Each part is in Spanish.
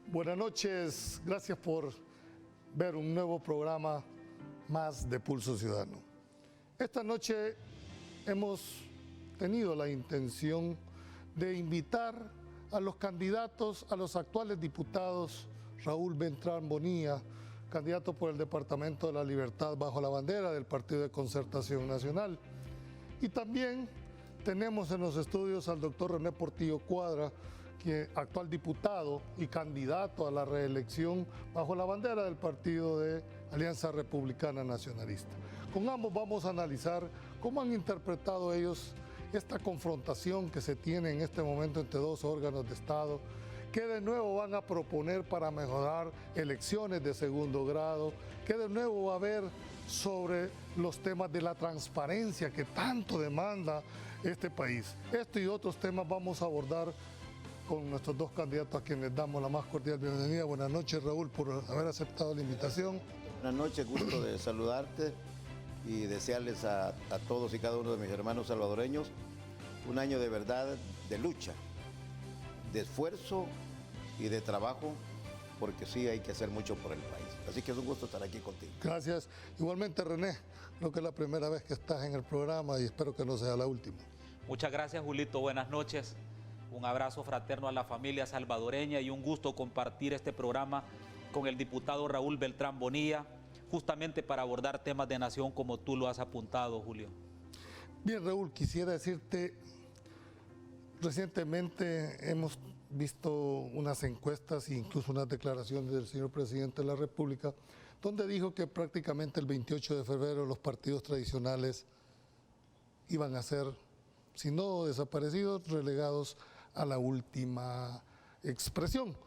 Buenas noches, gracias por ver un nuevo programa más de Pulso Ciudadano. Esta noche hemos tenido la intención de invitar a los candidatos, a los actuales diputados, Raúl Beltrán Bonilla, candidato por el Departamento de la Libertad bajo la bandera del Partido de Concertación Nacional. Y también tenemos en los estudios al doctor René Portillo Cuadra, que actual diputado y candidato a la reelección bajo la bandera del Partido de Alianza Republicana Nacionalista. Con ambos vamos a analizar cómo han interpretado ellos esta confrontación que se tiene en este momento entre dos órganos de Estado, qué de nuevo van a proponer para mejorar elecciones de segundo grado, qué de nuevo va a haber sobre los temas de la transparencia que tanto demanda este país. Esto y otros temas vamos a abordar con nuestros dos candidatos a quienes damos la más cordial bienvenida. Buenas noches, Raúl, por haber aceptado la invitación. Buenas noches, gusto de saludarte y desearles a todos y cada uno de mis hermanos salvadoreños un año de verdad, de lucha, de esfuerzo y de trabajo, porque sí hay que hacer mucho por el país. Así que es un gusto estar aquí contigo. Gracias. Igualmente, René, creo que es la primera vez que estás en el programa y espero que no sea la última. Muchas gracias, Julito. Buenas noches. Un abrazo fraterno a la familia salvadoreña y un gusto compartir este programa con el diputado Raúl Beltrán Bonilla, justamente para abordar temas de nación como tú lo has apuntado, Julio. Bien, Raúl, quisiera decirte, recientemente hemos visto unas encuestas e incluso unas declaraciones del señor presidente de la República, donde dijo que prácticamente el 28 de febrero los partidos tradicionales iban a ser, si no desaparecidos, relegados a la última expresión.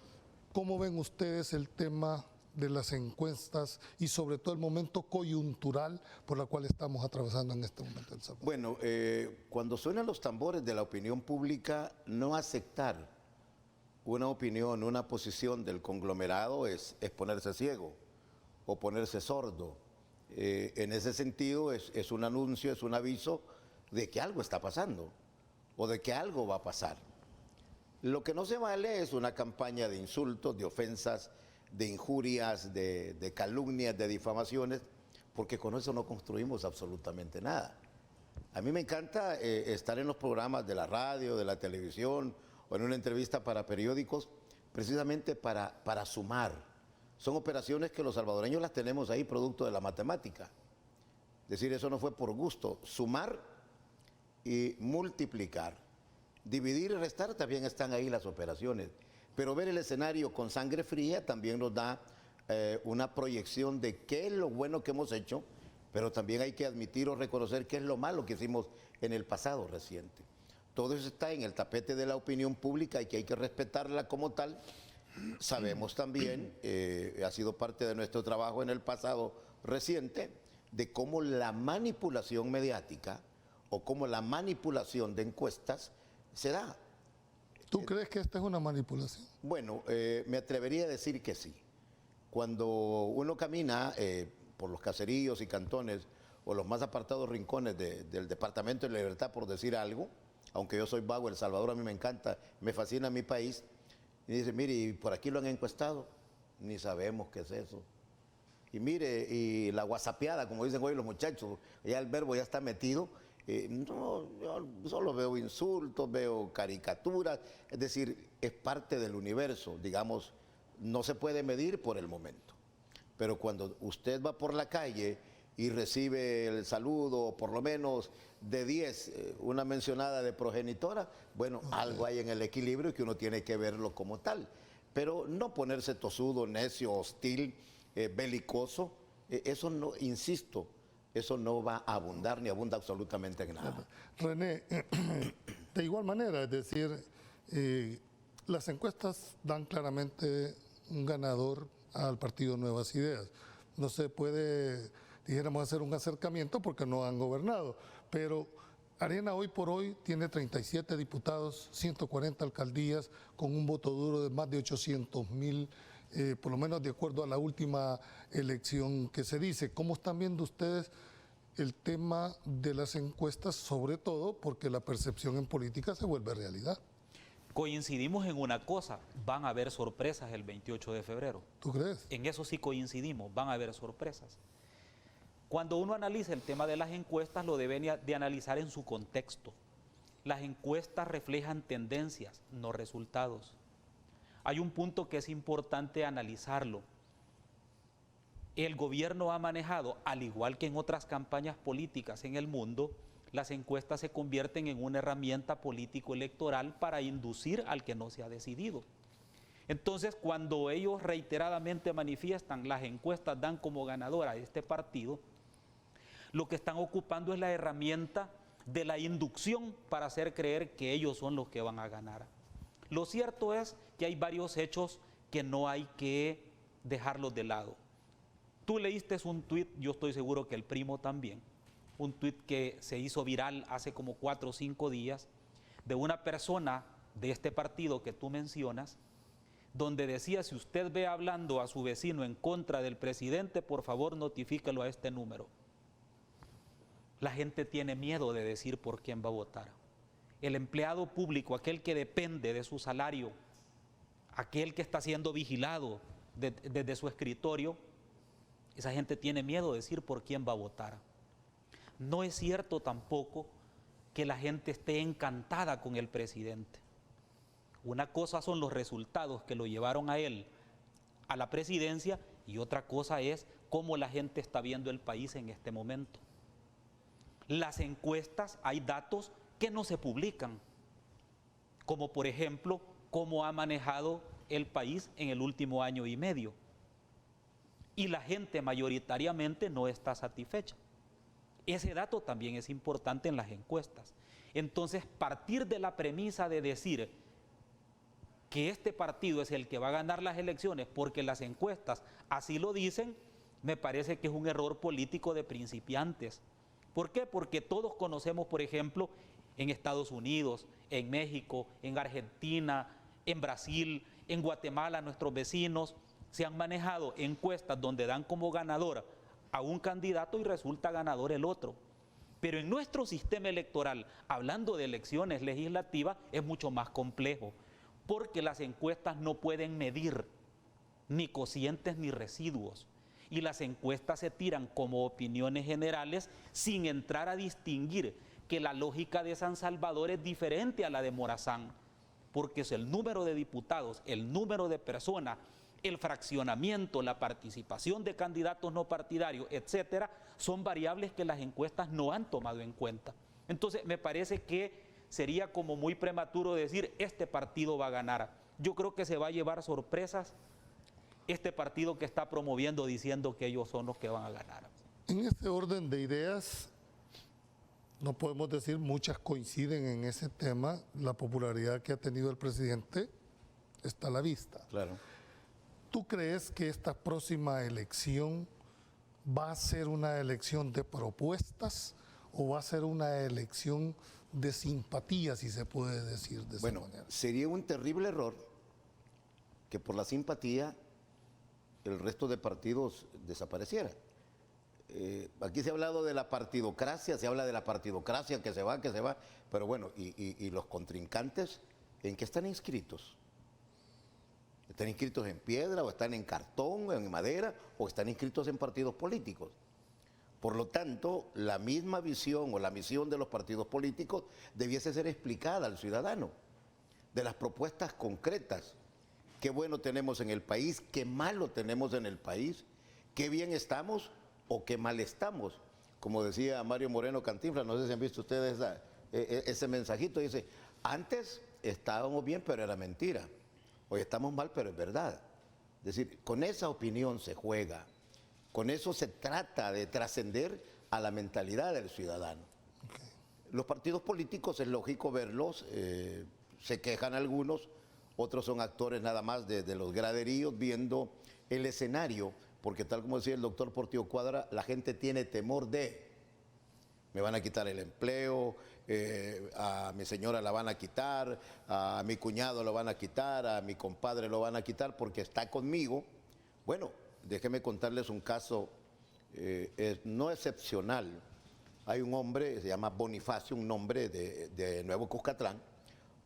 ¿Cómo ven ustedes el tema de las encuestas y sobre todo el momento coyuntural por la cual estamos atravesando en este momento El Salvador? Bueno, cuando suenan los tambores de la opinión pública, no aceptar una opinión, una posición del conglomerado es ponerse ciego o ponerse sordo. En ese sentido es un anuncio, es un aviso de que algo está pasando o de que algo va a pasar. Lo que no se vale es una campaña de insultos, de ofensas, de injurias, de calumnias, de difamaciones, porque con eso no construimos absolutamente nada. A mí me encanta estar en los programas de la radio, de la televisión o en una entrevista para periódicos, precisamente para sumar. Son operaciones que los salvadoreños las tenemos ahí, producto de la matemática. Es decir, eso no fue por gusto. Sumar y multiplicar. Dividir y restar también están ahí las operaciones, pero ver el escenario con sangre fría también nos da una proyección de qué es lo bueno que hemos hecho, pero también hay que admitir o reconocer qué es lo malo que hicimos en el pasado reciente. Todo eso está en el tapete de la opinión pública y que hay que respetarla como tal. Sabemos también, ha sido parte de nuestro trabajo en el pasado reciente, de cómo la manipulación mediática o cómo la manipulación de encuestas se da. ¿Tú crees que esta es una manipulación? Bueno, me atrevería a decir que sí. Cuando uno camina por los caseríos y cantones o los más apartados rincones del Departamento de la Libertad, por decir algo, aunque yo soy vago, El Salvador a mí me encanta, me fascina mi país, y dice, mire, ¿y por aquí lo han encuestado? Ni sabemos qué es eso. Y mire, y la whatsappeada, como dicen hoy los muchachos, ya el verbo ya está metido. No, yo solo veo insultos, veo caricaturas, es decir, es parte del universo, digamos, no se puede medir por el momento. Pero cuando usted va por la calle y recibe el saludo, por lo menos de 10, una mencionada de progenitora, bueno, algo hay en el equilibrio que uno tiene que verlo como tal. Pero no ponerse tosudo, necio, hostil, belicoso, eso no, insisto, eso no va a abundar ni abunda absolutamente en nada. René, de igual manera, es decir, las encuestas dan claramente un ganador al partido Nuevas Ideas. No se puede, dijéramos, hacer un acercamiento porque no han gobernado, pero Arena hoy por hoy tiene 37 diputados, 140 alcaldías, con un voto duro de más de 800,000, por lo menos de acuerdo a la última elección que se dice. ¿Cómo están viendo ustedes el tema de las encuestas, sobre todo porque la percepción en política se vuelve realidad? Coincidimos en una cosa, van a haber sorpresas el 28 de febrero. ¿Tú crees? En eso sí coincidimos, van a haber sorpresas. Cuando uno analiza el tema de las encuestas, lo debe de analizar en su contexto. Las encuestas reflejan tendencias, no resultados. Hay un punto que es importante analizarlo. El gobierno ha manejado, al igual que en otras campañas políticas en el mundo, las encuestas se convierten en una herramienta político-electoral para inducir al que no se ha decidido. Entonces, cuando ellos reiteradamente manifiestan, las encuestas dan como ganadora a este partido, lo que están ocupando es la herramienta de la inducción para hacer creer que ellos son los que van a ganar. Lo cierto es que hay varios hechos que no hay que dejarlos de lado. Tú leíste un tuit, yo estoy seguro que el primo también, un tuit que se hizo viral hace como 4 o 5 días, de una persona de este partido que tú mencionas, donde decía: si usted ve hablando a su vecino en contra del presidente, por favor notifíquelo a este número. La gente tiene miedo de decir por quién va a votar. El empleado público, aquel que depende de su salario, aquel que está siendo vigilado desde su escritorio, esa gente tiene miedo de decir por quién va a votar. No es cierto tampoco que la gente esté encantada con el presidente. Una cosa son los resultados que lo llevaron a él a la presidencia y otra cosa es cómo la gente está viendo el país en este momento. Las encuestas, hay datos que no se publican, como por ejemplo, cómo ha manejado el país en el último año y medio. Y la gente mayoritariamente no está satisfecha. Ese dato también es importante en las encuestas. Entonces, partir de la premisa de decir que este partido es el que va a ganar las elecciones porque las encuestas así lo dicen, me parece que es un error político de principiantes. ¿Por qué? Porque todos conocemos, por ejemplo, en Estados Unidos, en México, en Argentina, en Brasil, en Guatemala, nuestros vecinos, se han manejado encuestas donde dan como ganador a un candidato y resulta ganador el otro. Pero en nuestro sistema electoral, hablando de elecciones legislativas, es mucho más complejo, porque las encuestas no pueden medir ni cocientes ni residuos. Y las encuestas se tiran como opiniones generales sin entrar a distinguir que la lógica de San Salvador es diferente a la de Morazán, porque es el número de diputados, el número de personas, el fraccionamiento, la participación de candidatos no partidarios, etcétera, son variables que las encuestas no han tomado en cuenta. Entonces, me parece que sería como muy prematuro decir este partido va a ganar. Yo creo que se va a llevar sorpresas este partido que está promoviendo diciendo que ellos son los que van a ganar. En este orden de ideas, no podemos decir muchas coinciden en ese tema. La popularidad que ha tenido el presidente está a la vista. Claro. ¿Tú crees que esta próxima elección va a ser una elección de propuestas o va a ser una elección de simpatía, si se puede decir de esa manera? Sería un terrible error que por la simpatía el resto de partidos desapareciera. Aquí se ha hablado de la partidocracia, se habla de la partidocracia que se va, pero bueno, y los contrincantes, ¿en qué están inscritos? ¿Están inscritos en piedra o están en cartón, en madera o están inscritos en partidos políticos? Por lo tanto, la misma visión o la misión de los partidos políticos debiese ser explicada al ciudadano, de las propuestas concretas. Qué bueno tenemos en el país, qué malo tenemos en el país, qué bien estamos o qué mal estamos. Como decía Mario Moreno Cantinflas, no sé si han visto ustedes ese mensajito, dice, antes estábamos bien, pero era mentira. Hoy estamos mal, pero es verdad. Es decir, con esa opinión se juega. Con eso se trata de trascender a la mentalidad del ciudadano. Okay. Los partidos políticos es lógico verlos, se quejan algunos, otros son actores nada más de los graderíos viendo el escenario, porque tal como decía el doctor Portillo Cuadra, la gente tiene temor de, me van a quitar el empleo, a mi señora la van a quitar, a mi cuñado lo van a quitar, a mi compadre lo van a quitar porque está conmigo. Bueno, déjenme contarles un caso no excepcional. Hay un hombre, se llama Bonifacio, un hombre de Nuevo Cuscatlán.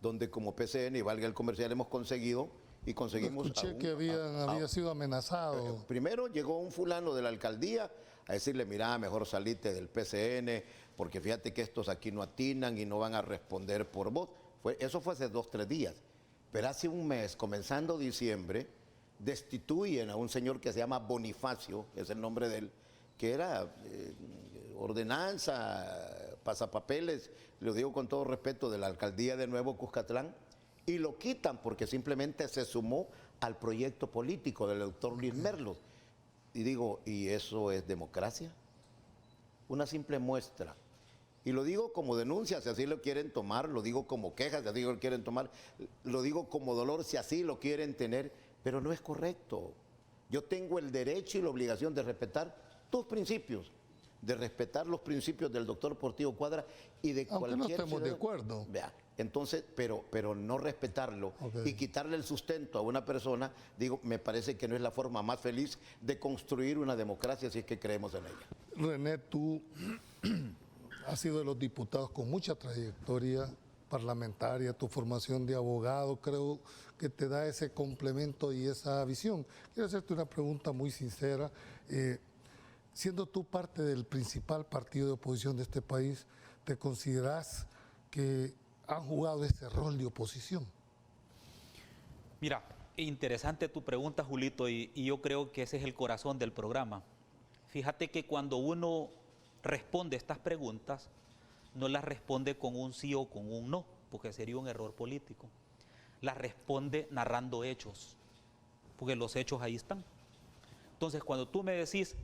donde como PCN y valga el comercial hemos conseguido y conseguimos... Escuché que había sido amenazado. Primero llegó un fulano de la alcaldía a decirle, mira, mejor salite del PCN, porque fíjate que estos aquí no atinan y no van a responder por vos. Eso fue hace 2 o 3 días. Pero hace un mes, comenzando diciembre, destituyen a un señor que se llama Bonifacio, es el nombre de él, que era ordenanza, pasapapeles, lo digo con todo respeto, de la alcaldía de Nuevo Cuscatlán, y lo quitan porque simplemente se sumó al proyecto político del doctor Luis Merlos. Y digo, ¿y eso es democracia? Una simple muestra. Y lo digo como denuncia, si así lo quieren tomar, lo digo como queja, si así lo quieren tomar, lo digo como dolor, si así lo quieren tener, pero no es correcto. Yo tengo el derecho y la obligación de respetar tus principios, de respetar los principios del doctor Portillo Cuadra y de aunque cualquier no estemos ciudadano. de acuerdo. Vea, entonces, pero no respetarlo y quitarle el sustento a una persona, digo, me parece que no es la forma más feliz de construir una democracia si es que creemos en ella. René, tú has sido de los diputados con mucha trayectoria parlamentaria, tu formación de abogado creo que te da ese complemento y esa visión. Quiero hacerte una pregunta muy sincera. Siendo tú parte del principal partido de oposición de este país, ¿te consideras que han jugado ese rol de oposición? Mira, interesante tu pregunta, Julito, y yo creo que ese es el corazón del programa. Fíjate que cuando uno responde estas preguntas, no las responde con un sí o con un no, porque sería un error político. Las responde narrando hechos, porque los hechos ahí están. Entonces, cuando tú me decís,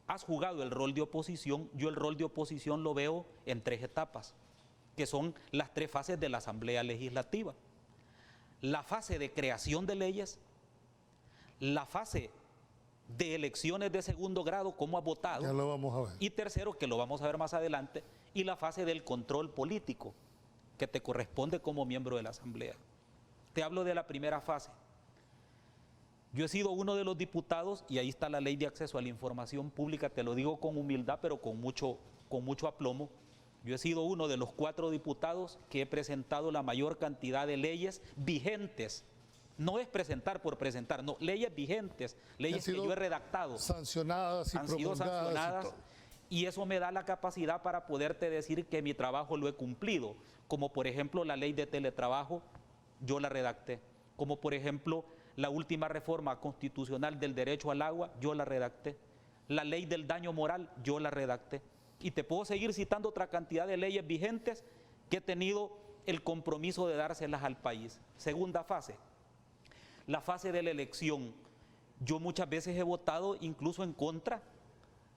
has jugado el rol de oposición, yo el rol de oposición lo veo en 3 etapas, que son las 3 fases de la Asamblea Legislativa. La fase de creación de leyes, la fase de elecciones de segundo grado, cómo has votado. Ya lo vamos a ver. Y tercero, que lo vamos a ver más adelante, y la fase del control político, que te corresponde como miembro de la Asamblea. Te hablo de la primera fase. Yo he sido uno de los diputados, y ahí está la ley de acceso a la información pública, te lo digo con humildad, pero con mucho aplomo. Yo he sido uno de los 4 diputados que he presentado la mayor cantidad de leyes vigentes. No es presentar por presentar, no, leyes vigentes, leyes que yo he redactado. Sancionadas y han sido sancionadas y eso me da la capacidad para poderte decir que mi trabajo lo he cumplido. Como por ejemplo la ley de teletrabajo, yo la redacté. Como por ejemplo la última reforma constitucional del derecho al agua, yo la redacté. La ley del daño moral, yo la redacté. Y te puedo seguir citando otra cantidad de leyes vigentes que he tenido el compromiso de dárselas al país. Segunda fase, la fase de la elección. Yo muchas veces he votado incluso en contra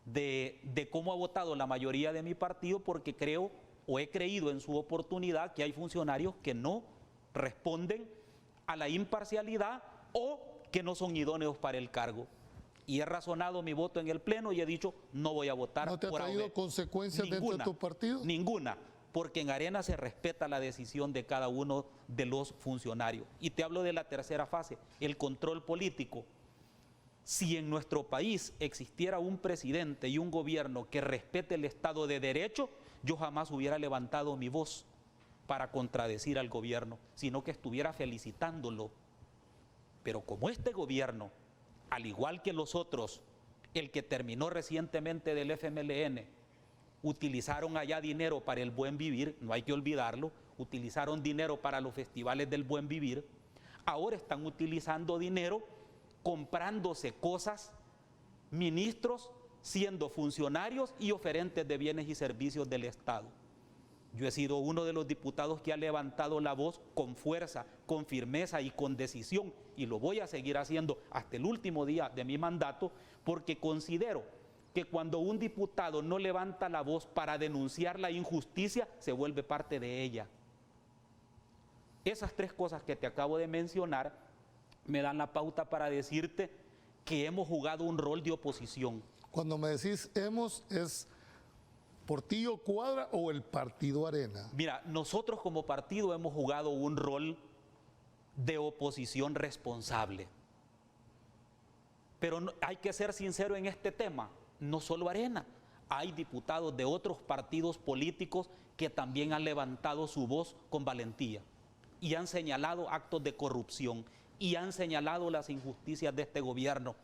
de cómo ha votado la mayoría de mi partido, porque creo o he creído en su oportunidad que hay funcionarios que no responden a la imparcialidad o que no son idóneos para el cargo. Y he razonado mi voto en el Pleno y he dicho, no voy a votar. ¿No te ha traído consecuencias dentro de tu partido? Ninguna, porque en Arena se respeta la decisión de cada uno de los funcionarios. Y te hablo de la tercera fase, el control político. Si en nuestro país existiera un presidente y un gobierno que respete el Estado de Derecho, yo jamás hubiera levantado mi voz para contradecir al gobierno, sino que estuviera felicitándolo. Pero como este gobierno, al igual que los otros, el que terminó recientemente del FMLN, utilizaron allá dinero para el buen vivir, no hay que olvidarlo, utilizaron dinero para los festivales del buen vivir, ahora están utilizando dinero comprándose cosas, ministros siendo funcionarios y oferentes de bienes y servicios del Estado. Yo he sido uno de los diputados que ha levantado la voz con fuerza, con firmeza y con decisión, y lo voy a seguir haciendo hasta el último día de mi mandato, porque considero que cuando un diputado no levanta la voz para denunciar la injusticia, se vuelve parte de ella. Esas 3 cosas que te acabo de mencionar me dan la pauta para decirte que hemos jugado un rol de oposición. Cuando me decís hemos, ¿es Portillo Cuadra o el Partido Arena? Mira, nosotros como partido hemos jugado un rol de oposición responsable. Pero no, hay que ser sincero en este tema, no solo Arena, hay diputados de otros partidos políticos que también han levantado su voz con valentía. y han señalado actos de corrupción y han señalado las injusticias de este gobierno,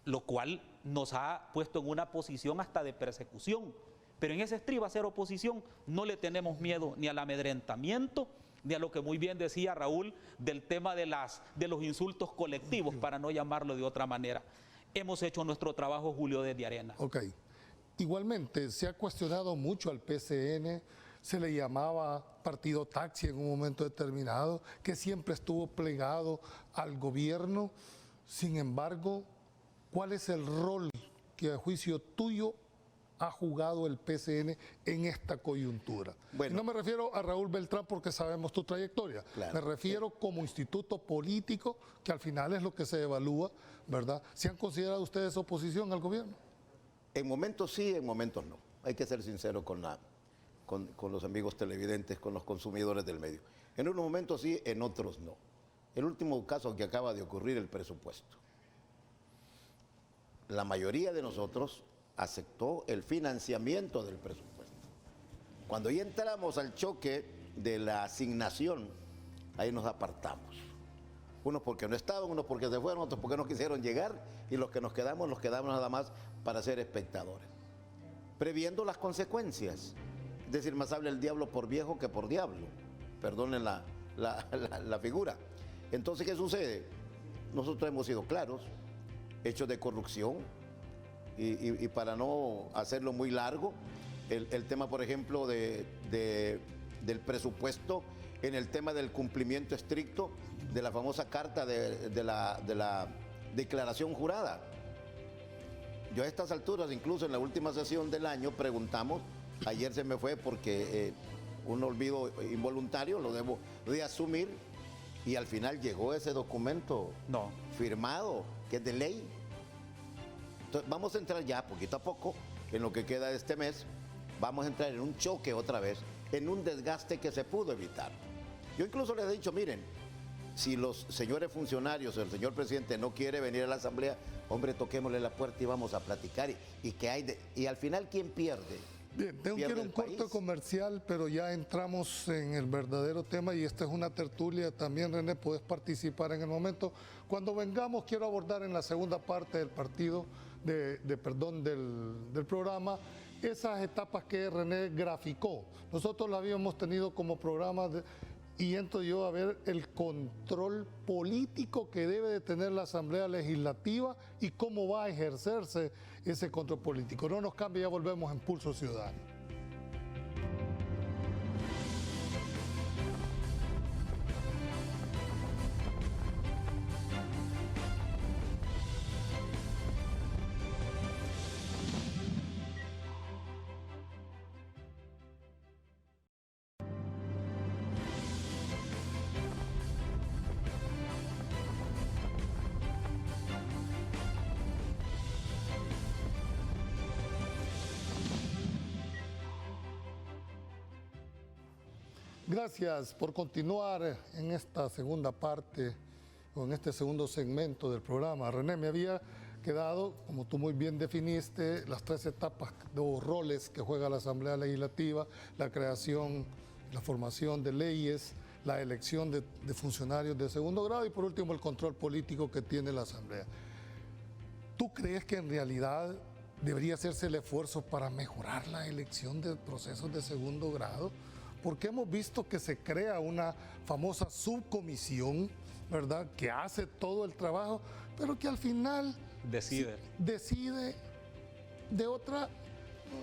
lo cual nos ha puesto en una posición hasta de persecución. Pero en ese estribo a ser oposición no le tenemos miedo ni al amedrentamiento, ni a lo que muy bien decía Raúl del tema de los insultos colectivos, para no llamarlo de otra manera. Hemos hecho nuestro trabajo, Julio, desde Arena. Ok. Igualmente, se ha cuestionado mucho al PCN, se le llamaba partido taxi en un momento determinado, que siempre estuvo plegado al gobierno. Sin embargo, ¿cuál es el rol que a juicio tuyo ha jugado el PCN en esta coyuntura? Bueno. No me refiero a Raúl Beltrán porque sabemos tu trayectoria, Claro. me refiero como instituto político, que al final es lo que se evalúa, ¿verdad? ¿Se han considerado ustedes oposición al gobierno? En momentos sí, en momentos no. Hay que ser sincero con los amigos televidentes, con los consumidores del medio. En unos momentos sí, en otros no. El último caso que acaba de ocurrir, el presupuesto. La mayoría de nosotros aceptó el financiamiento del presupuesto. Cuando ya entramos al choque de la asignación, ahí nos apartamos. Unos porque no estaban, unos porque se fueron, otros porque no quisieron llegar, y los que nos quedamos nada más para ser espectadores, previendo las consecuencias. Es decir, más habla el diablo por viejo que por diablo. Perdonen la figura. Entonces, ¿qué sucede? Nosotros hemos sido claros, hechos de corrupción, y para no hacerlo muy largo, el tema, por ejemplo, del presupuesto, en el tema del cumplimiento estricto de la famosa carta de la declaración jurada. Yo a estas alturas, incluso en la última sesión del año, preguntamos, ayer se me fue porque un olvido involuntario, lo debo de asumir, y al final llegó ese documento firmado, que es de ley. Entonces, vamos a entrar ya poquito a poco, en lo que queda de este mes, vamos a entrar en un choque otra vez, en un desgaste que se pudo evitar. Yo incluso les he dicho, miren, si los señores funcionarios o el señor presidente no quiere venir a la asamblea, hombre, toquémosle la puerta y vamos a platicar. Y al final, ¿quién pierde? Bien, tengo que ir a un corto comercial, pero ya entramos en el verdadero tema y esta es una tertulia. También, René, puedes participar en el momento. Cuando vengamos, quiero abordar en la segunda parte del partido, del programa, esas etapas que René graficó. Nosotros la habíamos tenido como programa y entro yo a ver el control político que debe de tener la Asamblea Legislativa y cómo va a ejercerse ese control político. No nos cambie, ya volvemos en Pulso Ciudadano. Gracias por continuar en esta segunda parte, o en este segundo segmento del programa. René, me había quedado, como tú muy bien definiste, las tres etapas o roles que juega la Asamblea Legislativa: la creación, la formación de leyes, la elección de funcionarios de segundo grado y por último el control político que tiene la Asamblea. ¿Tú crees que en realidad debería hacerse el esfuerzo para mejorar la elección de procesos de segundo grado? Porque hemos visto que se crea una famosa subcomisión, ¿verdad?, que hace todo el trabajo, pero que al final decide de otra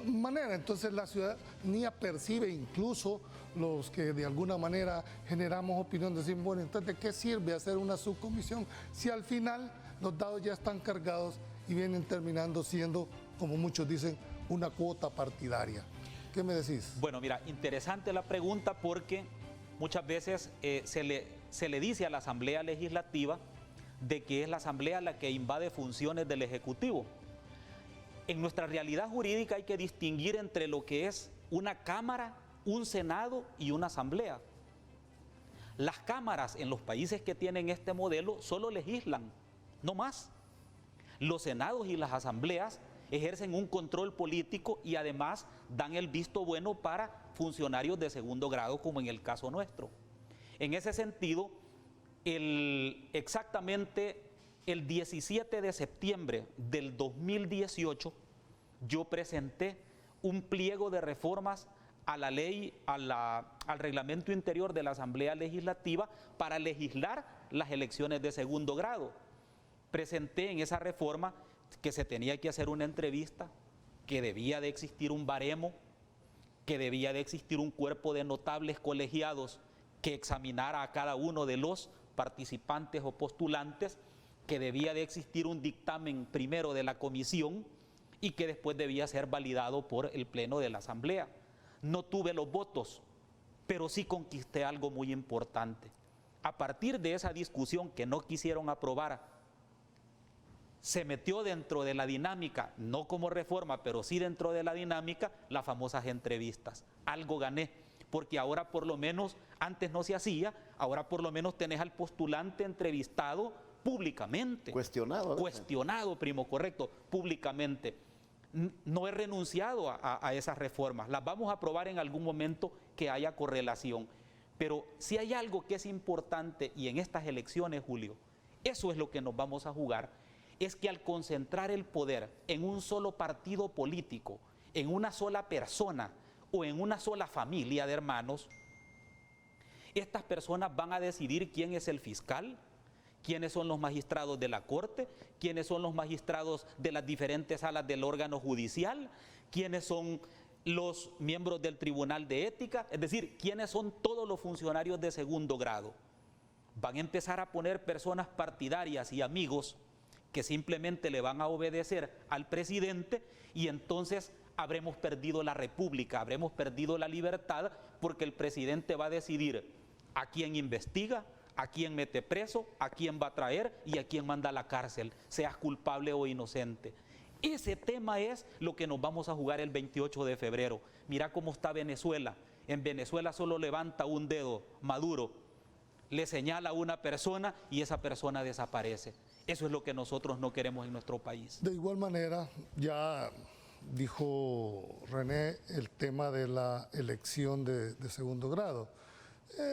manera. Entonces la ciudadanía percibe, incluso los que de alguna manera generamos opinión, decimos, bueno, entonces ¿de qué sirve hacer una subcomisión si al final los dados ya están cargados y vienen terminando siendo, como muchos dicen, una cuota partidaria? ¿Qué me decís? Bueno, mira, interesante la pregunta porque muchas veces se le dice a la Asamblea Legislativa de que es la Asamblea la que invade funciones del Ejecutivo. En nuestra realidad jurídica hay que distinguir entre lo que es una Cámara, un Senado y una Asamblea. Las cámaras en los países que tienen este modelo solo legislan, no más. Los senados y las asambleas ejercen un control político y además dan el visto bueno para funcionarios de segundo grado, como en el caso nuestro. En ese sentido, exactamente el 17 de septiembre del 2018, yo presenté un pliego de reformas a la ley, al reglamento interior de la Asamblea Legislativa para legislar las elecciones de segundo grado. Presenté en esa reforma que se tenía que hacer una entrevista, que debía de existir un baremo, que debía de existir un cuerpo de notables colegiados que examinara a cada uno de los participantes o postulantes, que debía de existir un dictamen primero de la comisión y que después debía ser validado por el Pleno de la Asamblea. No tuve los votos, pero sí conquisté algo muy importante. A partir de esa discusión que no quisieron aprobar, se metió dentro de la dinámica, no como reforma, pero sí dentro de la dinámica, las famosas entrevistas. Algo gané, porque ahora por lo menos, antes no se hacía, ahora por lo menos tenés al postulante entrevistado públicamente. Cuestionado. Cuestionado, primo, correcto, públicamente. No he renunciado a esas reformas, las vamos a aprobar en algún momento que haya correlación. Pero si hay algo que es importante, y en estas elecciones, Julio, eso es lo que nos vamos a jugar, es que al concentrar el poder en un solo partido político, en una sola persona o en una sola familia de hermanos, estas personas van a decidir quién es el fiscal, quiénes son los magistrados de la Corte, quiénes son los magistrados de las diferentes salas del órgano judicial, quiénes son los miembros del Tribunal de Ética, es decir, quiénes son todos los funcionarios de segundo grado. Van a empezar a poner personas partidarias y amigos que simplemente le van a obedecer al presidente, y entonces habremos perdido la república, habremos perdido la libertad, porque el presidente va a decidir a quién investiga, a quién mete preso, a quién va a traer y a quién manda a la cárcel, seas culpable o inocente. Ese tema es lo que nos vamos a jugar el 28 de febrero. Mira cómo está Venezuela. En Venezuela solo levanta un dedo Maduro, le señala a una persona y esa persona desaparece. Eso es lo que nosotros no queremos en nuestro país. De igual manera, ya dijo René el tema de la elección de segundo grado.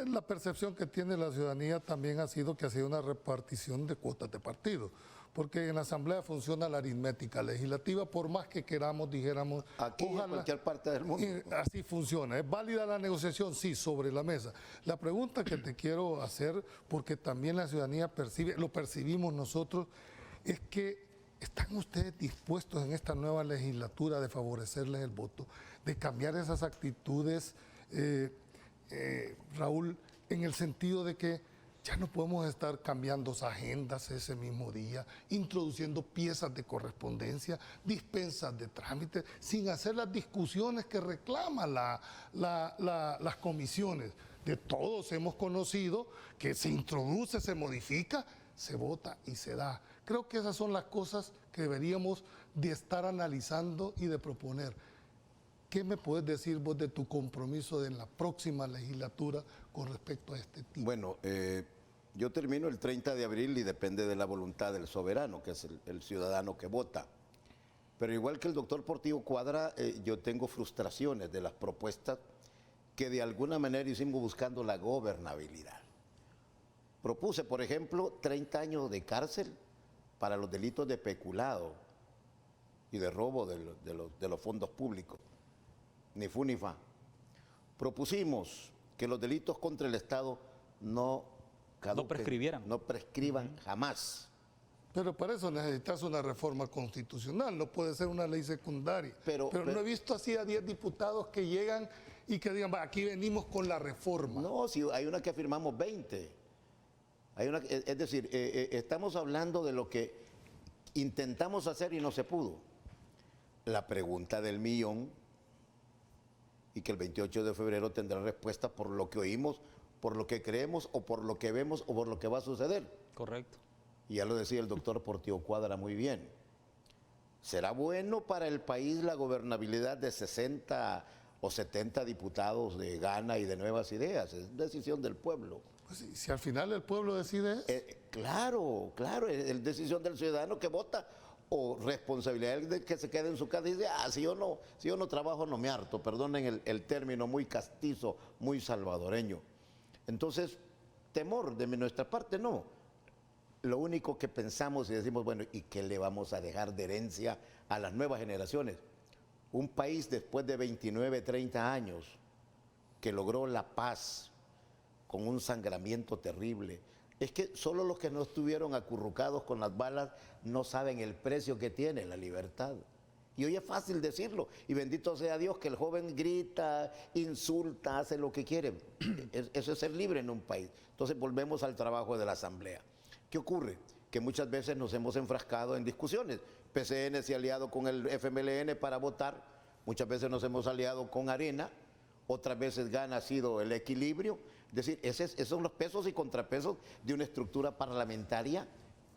La percepción que tiene la ciudadanía también ha sido que ha sido una repartición de cuotas de partido, porque en la Asamblea funciona la aritmética legislativa, por más que queramos, dijéramos, aquí ojalá, en cualquier parte del mundo. Así funciona. ¿Es válida la negociación? Sí, sobre la mesa. La pregunta que te quiero hacer, porque también la ciudadanía percibe, lo percibimos nosotros, es que ¿están ustedes dispuestos en esta nueva legislatura de favorecerles el voto, de cambiar esas actitudes, Raúl, en el sentido de que ya no podemos estar cambiando agendas ese mismo día, introduciendo piezas de correspondencia, dispensas de trámite, sin hacer las discusiones que reclaman las comisiones? De todos hemos conocido que se introduce, se modifica, se vota y se da. Creo que esas son las cosas que deberíamos de estar analizando y de proponer. ¿Qué me puedes decir vos de tu compromiso en la próxima legislatura con respecto a este tema? Bueno, yo termino el 30 de abril y depende de la voluntad del soberano, que es el ciudadano que vota. Pero igual que el doctor Portillo Cuadra, yo tengo frustraciones de las propuestas que de alguna manera hicimos buscando la gobernabilidad. Propuse, por ejemplo, 30 años de cárcel para los delitos de peculado y de robo de los fondos públicos. Ni fu ni fa. Propusimos que los delitos contra el Estado no prescribieran. No prescriban jamás. Pero para eso necesitas una reforma constitucional, no puede ser una ley secundaria. Pero no he visto así a 10 diputados que llegan y que digan, aquí venimos con la reforma. No, si hay una que firmamos 20. Es decir, estamos hablando de lo que intentamos hacer y no se pudo. La pregunta del millón, y que el 28 de febrero tendrá respuesta por lo que oímos, por lo que creemos, o por lo que vemos, o por lo que va a suceder. Correcto. Y ya lo decía el doctor Portillo Cuadra muy bien. ¿Será bueno para el país la gobernabilidad de 60 o 70 diputados de Gana y de Nuevas Ideas? Es decisión del pueblo. Pues si al final el pueblo decide... Claro, es decisión del ciudadano que vota, o responsabilidad de que se quede en su casa y dice, si yo no trabajo no me harto, perdonen el término muy castizo, muy salvadoreño. Entonces, temor de nuestra parte, no. Lo único que pensamos y decimos, bueno, ¿y qué le vamos a dejar de herencia a las nuevas generaciones? Un país después de 29, 30 años que logró la paz con un sangramiento terrible. Es que solo los que no estuvieron acurrucados con las balas no saben el precio que tiene la libertad. Y hoy es fácil decirlo, y bendito sea Dios que el joven grita, insulta, hace lo que quiere. Eso es ser libre en un país. Entonces volvemos al trabajo de la Asamblea. ¿Qué ocurre? Que muchas veces nos hemos enfrascado en discusiones. PCN se ha aliado con el FMLN para votar, muchas veces nos hemos aliado con Arena, otras veces ha sido el equilibrio. Es decir, esos son los pesos y contrapesos de una estructura parlamentaria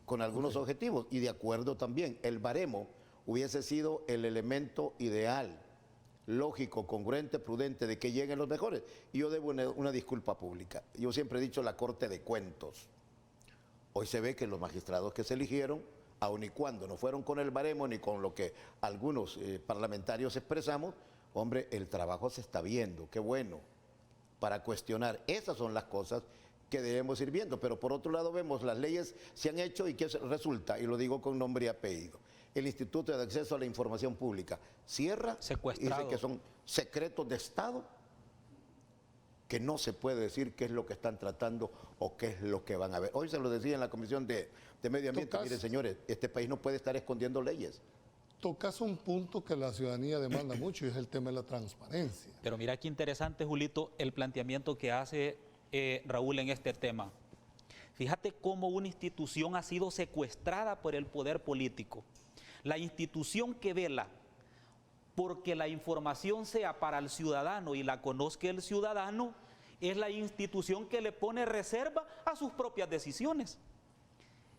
con algunos objetivos. Y de acuerdo también, el baremo hubiese sido el elemento ideal, lógico, congruente, prudente, de que lleguen los mejores. Y yo debo una disculpa pública. Yo siempre he dicho la Corte de Cuentos. Hoy se ve que los magistrados que se eligieron, aun y cuando no fueron con el baremo ni con lo que algunos parlamentarios expresamos, hombre, el trabajo se está viendo, qué bueno, para cuestionar. Esas son las cosas que debemos ir viendo. Pero por otro lado vemos, las leyes se han hecho y ¿qué resulta? Y lo digo con nombre y apellido. El Instituto de Acceso a la Información Pública cierra, dice que son secretos de Estado, que no se puede decir qué es lo que están tratando o qué es lo que van a ver. Hoy se lo decía en la Comisión de Medio Ambiente, miren señores, este país no puede estar escondiendo leyes. Tocas un punto que la ciudadanía demanda mucho y es el tema de la transparencia. Pero mira qué interesante, Julito, el planteamiento que hace Raúl en este tema. Fíjate cómo una institución ha sido secuestrada por el poder político. La institución que vela porque la información sea para el ciudadano y la conozca el ciudadano es la institución que le pone reserva a sus propias decisiones.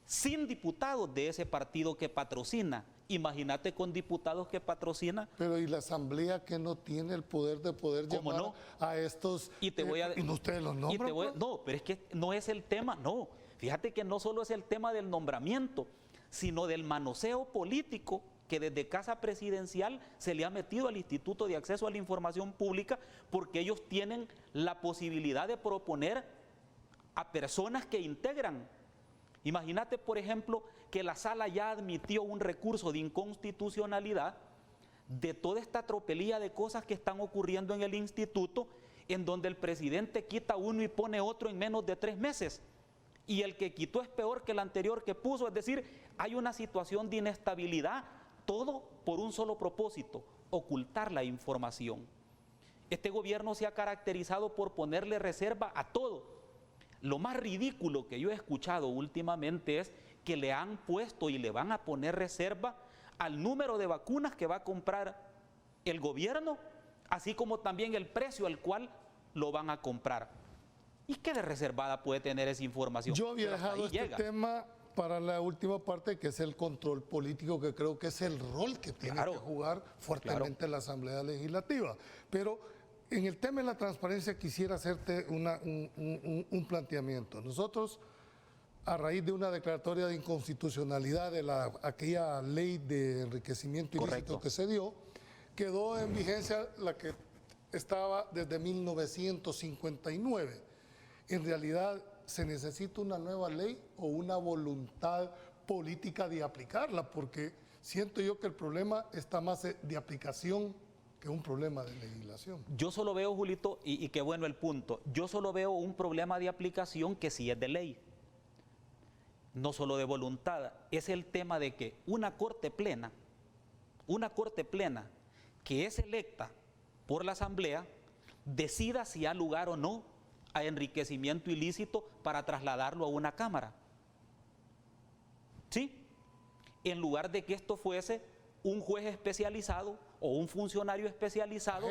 Sin diputados de ese partido que patrocina, imagínate con diputados que patrocina. Pero ¿y la Asamblea que no tiene el poder de poder llamar no? A estos? Y te voy a ¿y ustedes los nombran? No, pero es que no es el tema, no. Fíjate que no solo es el tema del nombramiento, sino del manoseo político que desde Casa Presidencial se le ha metido al Instituto de Acceso a la Información Pública, porque ellos tienen la posibilidad de proponer a personas que integran. Imagínate, por ejemplo, que la sala ya admitió un recurso de inconstitucionalidad de toda esta tropelía de cosas que están ocurriendo en el instituto, en donde el presidente quita uno y pone otro en menos de 3 meses. Y el que quitó es peor que el anterior que puso, es decir, hay una situación de inestabilidad, todo por un solo propósito, ocultar la información. Este gobierno se ha caracterizado por ponerle reserva a todo. Lo más ridículo que yo he escuchado últimamente es que le han puesto y le van a poner reserva al número de vacunas que va a comprar el gobierno, así como también el precio al cual lo van a comprar. ¿Y qué de reservada puede tener esa información? Yo había dejado este tema para la última parte, que es el control político, que creo que es el rol que tiene que jugar fuertemente la Asamblea Legislativa. Pero en el tema de la transparencia quisiera hacerte un planteamiento. Nosotros, a raíz de una declaratoria de inconstitucionalidad de aquella ley de enriquecimiento ilícito que se dio, quedó en vigencia la que estaba desde 1959. En realidad, ¿se necesita una nueva ley o una voluntad política de aplicarla? Porque siento yo que el problema está más de aplicación que un problema de legislación. Yo solo veo, Julito, y qué bueno el punto, yo solo veo un problema de aplicación que sí es de ley, no solo de voluntad. Es el tema de que una corte plena que es electa por la Asamblea, decida si ha lugar o no a enriquecimiento ilícito para trasladarlo a una Cámara. ¿Sí? En lugar de que esto fuese un juez especializado o un funcionario especializado,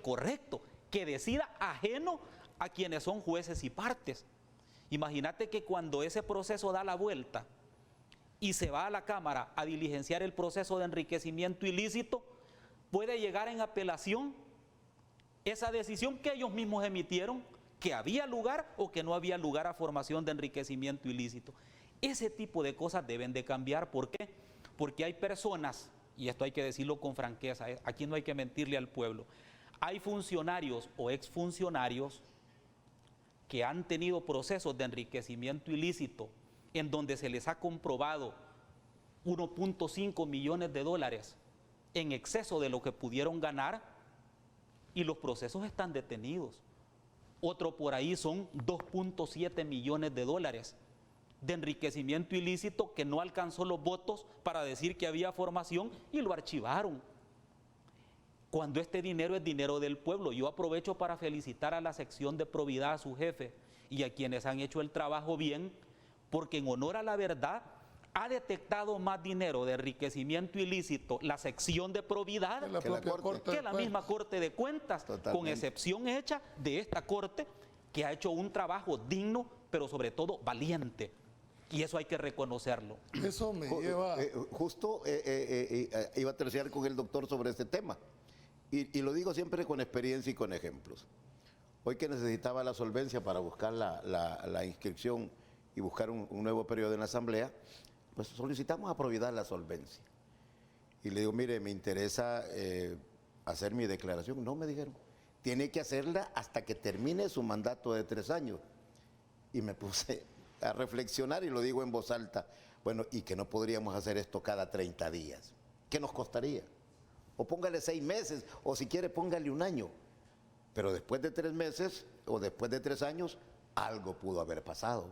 correcto, que decida ajeno a quienes son jueces y partes. Imagínate que cuando ese proceso da la vuelta y se va a la Cámara a diligenciar el proceso de enriquecimiento ilícito, puede llegar en apelación esa decisión que ellos mismos emitieron, que había lugar o que no había lugar a formación de enriquecimiento ilícito. Ese tipo de cosas deben de cambiar. ¿Por qué? Porque hay personas, y esto hay que decirlo con franqueza, aquí no hay que mentirle al pueblo, hay funcionarios o exfuncionarios que han tenido procesos de enriquecimiento ilícito en donde se les ha comprobado 1.5 millones de dólares en exceso de lo que pudieron ganar y los procesos están detenidos. Otro por ahí son 2.7 millones de dólares de enriquecimiento ilícito que no alcanzó los votos para decir que había formación y lo archivaron. Cuando este dinero es dinero del pueblo, yo aprovecho para felicitar a la sección de probidad, a su jefe y a quienes han hecho el trabajo bien, porque en honor a la verdad ha detectado más dinero de enriquecimiento ilícito la sección de probidad que la misma Corte de Cuentas, con excepción hecha de esta Corte que ha hecho un trabajo digno, pero sobre todo valiente. Y eso hay que reconocerlo. Eso me lleva... Justo iba a terciar con el doctor sobre este tema. Y lo digo siempre con experiencia y con ejemplos. Hoy que necesitaba la solvencia para buscar la inscripción y buscar un nuevo periodo en la Asamblea, pues solicitamos a Providad la solvencia. Y le digo, mire, me interesa hacer mi declaración. No, me dijeron, tiene que hacerla hasta que termine su mandato de 3 años. Y me puse a reflexionar y lo digo en voz alta. Bueno, ¿y que no podríamos hacer esto cada 30 días? ¿Qué nos costaría? O póngale 6 meses, o si quiere póngale 1 año. Pero después de 3 meses o después de 3 años, algo pudo haber pasado.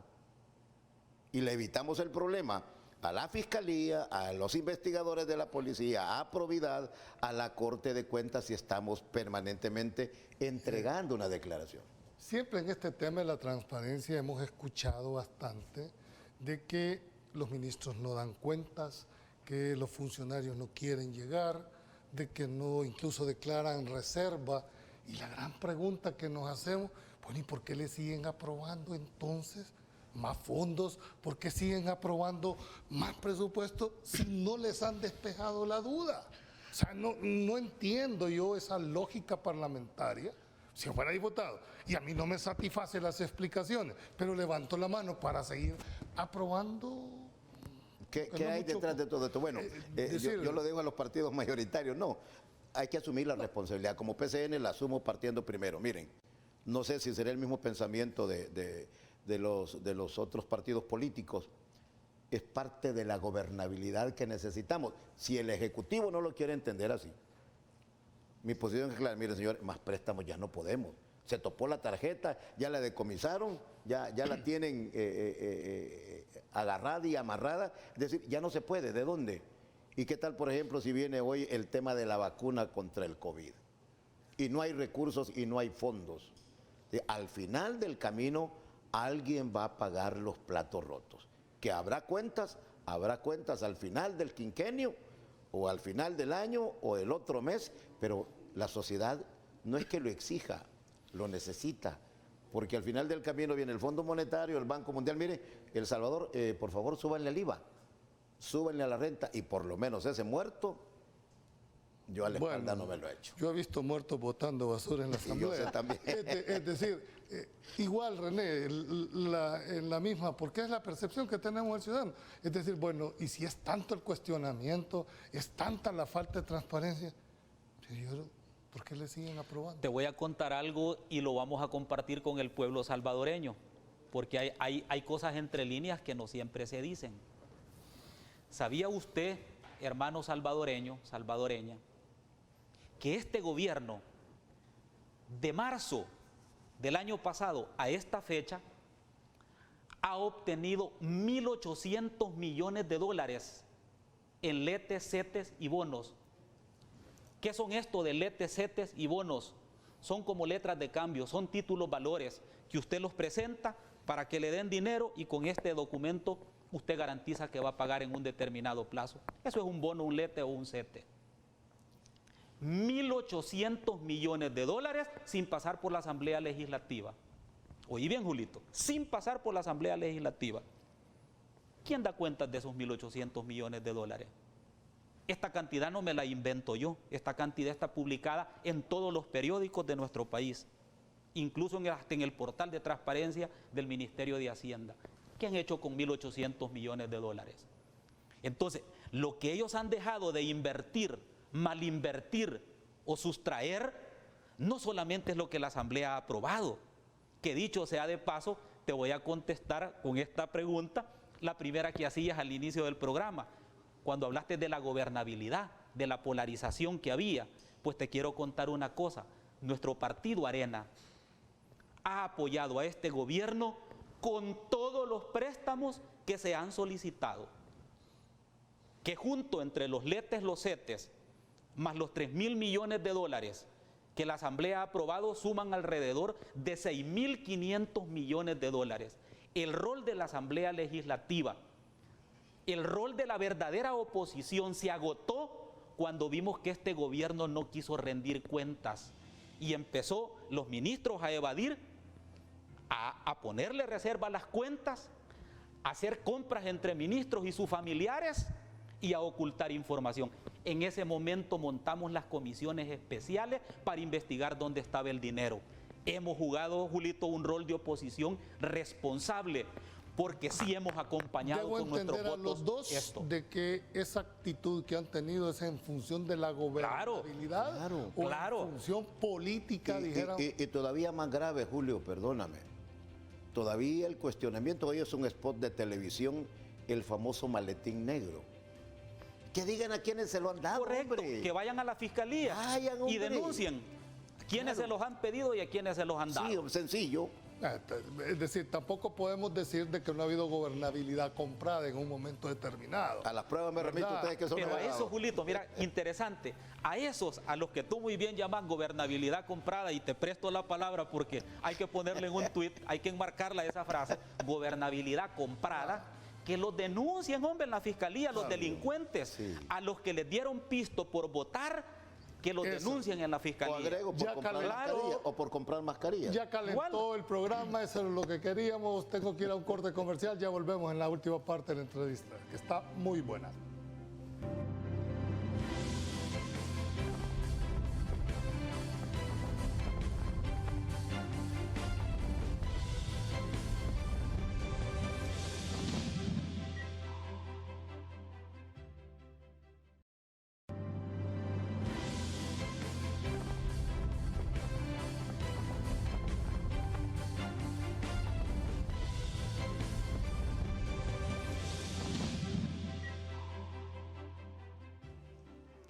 Y le evitamos el problema a la Fiscalía, a los investigadores de la policía, a Providad, a la Corte de Cuentas, si estamos permanentemente entregando una declaración. Siempre en este tema de la transparencia hemos escuchado bastante de que los ministros no dan cuentas, que los funcionarios no quieren llegar, de que no incluso declaran reserva. Y la gran pregunta que nos hacemos, bueno, ¿y por qué le siguen aprobando entonces más fondos? ¿Por qué siguen aprobando más presupuesto si no les han despejado la duda? O sea, no entiendo yo esa lógica parlamentaria. Si fuera diputado y a mí no me satisfacen las explicaciones, pero levanto la mano para seguir aprobando. ¿Qué hay detrás de todo esto? Bueno, yo lo dejo a los partidos mayoritarios. No, hay que asumir la responsabilidad. Como PCN la asumo partiendo primero. Miren, no sé si será el mismo pensamiento de los otros partidos políticos. Es parte de la gobernabilidad que necesitamos. Si el Ejecutivo no lo quiere entender así. Mi posición es clara, mire señor, más préstamos ya no podemos. Se topó la tarjeta, ya la decomisaron, ya la tienen agarrada y amarrada. Es decir, ya no se puede. ¿De dónde? ¿Y qué tal, por ejemplo, si viene hoy el tema de la vacuna contra el COVID? Y no hay recursos y no hay fondos. Al final del camino, alguien va a pagar los platos rotos. Que habrá cuentas al final del quinquenio, o al final del año, o el otro mes, pero la sociedad no es que lo exija, lo necesita, porque al final del camino viene el Fondo Monetario, el Banco Mundial. Mire, El Salvador, por favor, súbanle al IVA, súbanle a la renta, y por lo menos ese muerto, yo a la espalda no me lo he hecho. Yo he visto muertos botando basura en la Asamblea. Yo también. Es decir, igual, René, en la misma, porque es la percepción que tenemos del ciudadano. Es decir, bueno, y si es tanto el cuestionamiento, es tanta la falta de transparencia, ¿por qué le siguen aprobando? Te voy a contar algo y lo vamos a compartir con el pueblo salvadoreño, porque hay cosas entre líneas que no siempre se dicen. ¿Sabía usted, hermano salvadoreño, salvadoreña, que este gobierno de marzo del año pasado a esta fecha ha obtenido 1.800 millones de dólares en letes, CETES y bonos? ¿Qué son esto de letes, CETES y bonos? Son como letras de cambio, son títulos valores que usted los presenta para que le den dinero, y con este documento usted garantiza que va a pagar en un determinado plazo. Eso es un bono, un lete o un CETE. 1.800 millones de dólares sin pasar por la Asamblea Legislativa. Oí bien, Julito, sin pasar por la Asamblea Legislativa. ¿Quién da cuenta de esos 1.800 millones de dólares? Esta cantidad no me la invento yo, esta cantidad está publicada en todos los periódicos de nuestro país, incluso hasta en el portal de transparencia del Ministerio de Hacienda. ¿Qué han hecho con 1.800 millones de dólares? Entonces, lo que ellos han dejado de invertir, malinvertir o sustraer, no solamente es lo que la Asamblea ha aprobado, que dicho sea de paso, te voy a contestar con esta pregunta, la primera que hacías al inicio del programa, cuando hablaste de la gobernabilidad, de la polarización que había. Pues te quiero contar una cosa, nuestro partido Arena ha apoyado a este gobierno con todos los préstamos que se han solicitado, que junto entre los letes, los CETES, más los 3.000 millones de dólares que la Asamblea ha aprobado, suman alrededor de 6.500 millones de dólares. El rol de la Asamblea Legislativa, el rol de la verdadera oposición se agotó cuando vimos que este gobierno no quiso rendir cuentas y empezó los ministros a evadir, a ponerle reserva a las cuentas, a hacer compras entre ministros y sus familiares y a ocultar información. En ese momento montamos las comisiones especiales para investigar dónde estaba el dinero. Hemos jugado, Julito, un rol de oposición responsable, porque sí hemos acompañado con nuestros votos. Debo entender a los dos de que esa actitud que han tenido es en función de la gobernabilidad o en función política, dijera. Y todavía más grave, Julio, perdóname. Todavía el cuestionamiento, hoy es un spot de televisión, el famoso maletín negro. Que digan a quiénes se lo han dado. Correcto, hombre. Que vayan a la fiscalía y denuncien a quiénes se los han pedido y a quiénes se los han dado. Sí, sencillo. Es decir, tampoco podemos decir de que no ha habido gobernabilidad comprada en un momento determinado. A las pruebas me remito, ustedes que son Pero a abogados. eso, Julito, mira, interesante, a esos a los que tú muy bien llamas gobernabilidad comprada, y te presto la palabra porque hay que ponerle en un tuit, hay que enmarcarla esa frase, gobernabilidad comprada, que los denuncien, hombre, en la fiscalía, los delincuentes, a los que les dieron pisto por votar, que los denuncien en la fiscalía. O agrego por comprar mascarilla, o por comprar mascarillas. Ya calentó el programa, eso es lo que queríamos. Tengo que ir a un corte comercial, ya volvemos en la última parte de la entrevista, que está muy buena.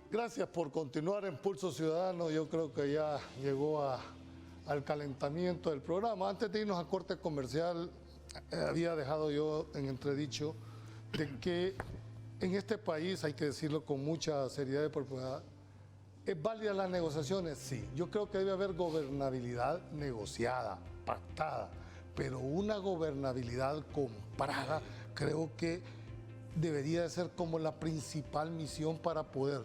Gracias por continuar en Pulso Ciudadano. Yo creo que ya llegó al calentamiento del programa. Antes de irnos a corte comercial, había dejado yo en entredicho de que en este país, hay que decirlo con mucha seriedad y propiedad, ¿es válida las negociaciones? Sí. Yo creo que debe haber gobernabilidad negociada, pactada, pero una gobernabilidad comprada creo que debería de ser como la principal misión para poder,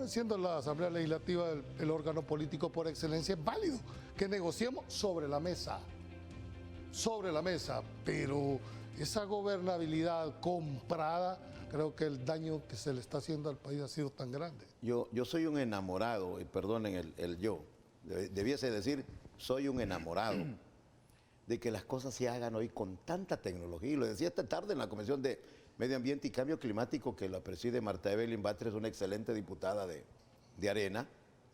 siendo la Asamblea Legislativa el órgano político por excelencia, es válido que negociemos sobre la mesa, pero esa gobernabilidad comprada, creo que el daño que se le está haciendo al país ha sido tan grande. Yo soy un enamorado, y perdonen el yo, debiese decir, soy un enamorado de que las cosas se hagan hoy con tanta tecnología. Y lo decía esta tarde en la Comisión de Medio Ambiente y Cambio Climático, que la preside Marta Evelyn Batres, una excelente diputada de Arena,